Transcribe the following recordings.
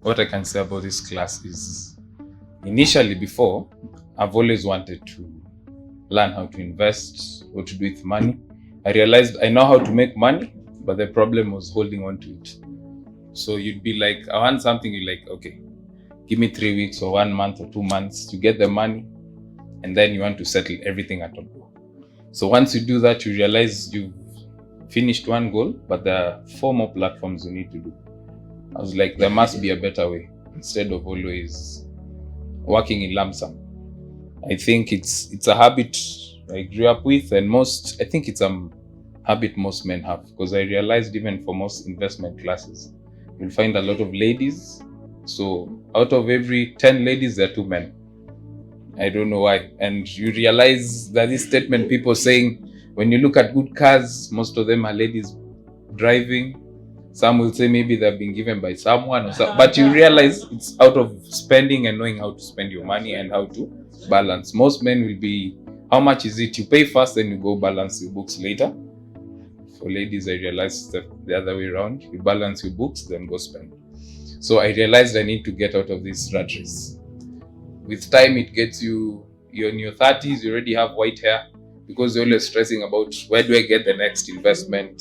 what I can say about this class is, initially before, I've always wanted to learn how to invest, what to do with money. I realized I know how to make money, but the problem was holding on to it. So you'd be like, I want something, you're like, okay, give me 3 weeks or 1 month or 2 months to get the money, and then you want to settle everything at a go. So once you do that, you realize you've finished one goal, but there are 4 more platforms you need to do. I was like, there must be a better way instead of always working in lump sum. I think it's a habit I grew up with, and I think it's a habit most men have, because I realized even for most investment classes, you'll find a lot of ladies. So out of every 10 ladies, there are 2 men. I don't know why. And you realize that this statement people saying, when you look at good cars, most of them are ladies driving. Some will say maybe they've been given by someone, but you realize it's out of spending and knowing how to spend your money and how to balance. Most men will be, how much is it? You pay first, then you go balance your books later. For ladies, I realized that the other way around. You balance your books, then go spend. So I realized I need to get out of this rat race. With time, it gets you're in your 30s, you already have white hair, because you're always stressing about, where do I get the next investment?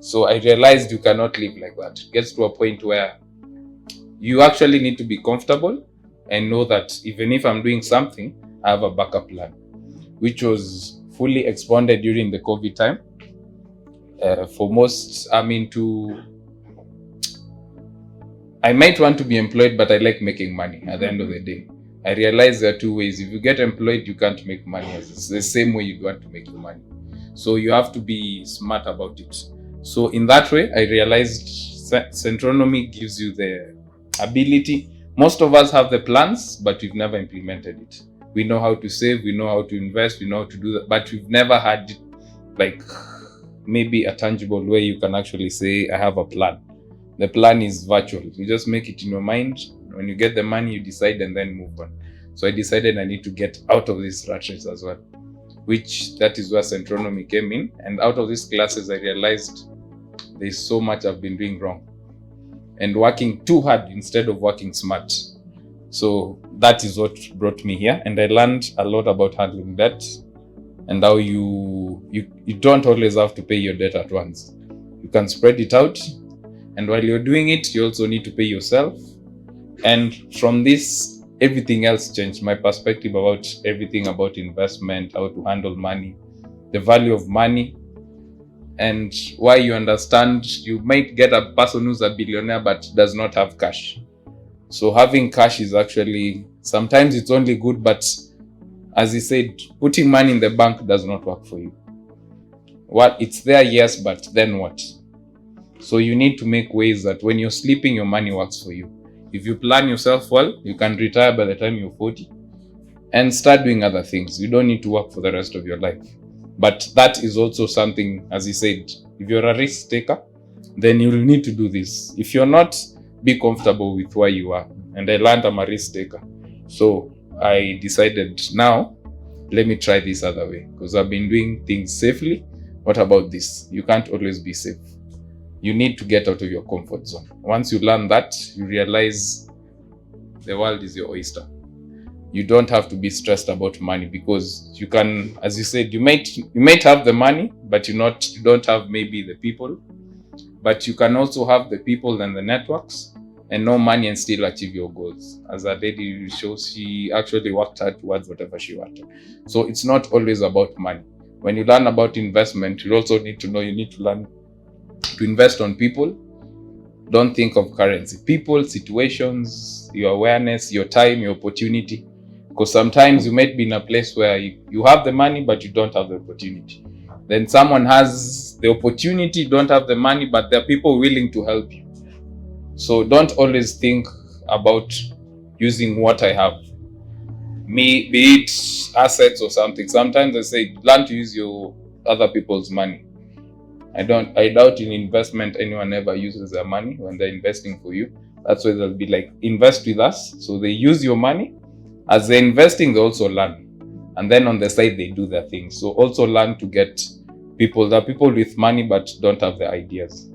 So I realized you cannot live like that. It gets to a point where you actually need to be comfortable and know that even if I'm doing something, I have a backup plan, which was fully expanded during the COVID time. For most, I might want to be employed, but I like making money at the end of the day. I realize there are 2 ways. If you get employed, you can't make money. It's the same way you want to make your money. So you have to be smart about it. So in that way, I realized Centonomy gives you the ability. Most of us have the plans, but we've never implemented it. We know how to save, we know how to invest, we know how to do that, but we've never had like maybe a tangible way you can actually say, I have a plan. The plan is virtual. You just make it in your mind. When you get the money, you decide and then move on. So I decided I need to get out of this rat race as well, that is where Centonomy came in. And out of these classes, I realized there's so much I've been doing wrong and working too hard instead of working smart. So that is what brought me here. And I learned a lot about handling debt and how you don't always have to pay your debt at once. You can spread it out. And while you're doing it, you also need to pay yourself. And from this, everything else changed. My perspective about everything about investment, how to handle money, the value of money, and why you understand you might get a person who's a billionaire but does not have cash. So having cash is actually, sometimes it's only good, but as he said, putting money in the bank does not work for you. It's there, yes, but then what? So you need to make ways that when you're sleeping, your money works for you. If you plan yourself well, you can retire by the time you're 40 and start doing other things. You don't need to work for the rest of your life. But that is also something, as he said, if you're a risk taker, then you'll need to do this. If you're not, be comfortable with where you are. And I learned I'm a risk taker. So I decided now, let me try this other way, because I've been doing things safely. What about this? You can't always be safe. You need to get out of your comfort zone. Once you learn that, you realize the world is your oyster. You don't have to be stressed about money, because you can, as you said, you might have the money, but you don't have maybe the people. But you can also have the people and the networks and no money and still achieve your goals. As a lady shows, she actually worked hard towards whatever she wanted. So it's not always about money. When you learn about investment, you also need to know you need to learn to invest on people. Don't think of currency. People, situations, your awareness, your time, your opportunity. Because sometimes you might be in a place where you have the money, but you don't have the opportunity. Then someone has the opportunity, don't have the money, but there are people willing to help you. So don't always think about using what I have. Be it assets or something. Sometimes I say, learn to use your other people's money. I doubt in investment anyone ever uses their money when they're investing for you. That's why they'll be like, invest with us. So they use your money. As they're investing, they also learn. And then on the side, they do their things. So also learn to get people. There are people with money but don't have the ideas.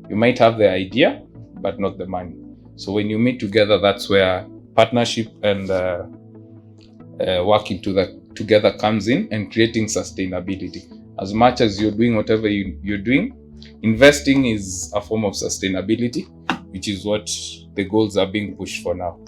You might have the idea, but not the money. So when you meet together, that's where partnership and working together comes in, and creating sustainability. As much as you're doing whatever you're doing, investing is a form of sustainability, which is what the goals are being pushed for now.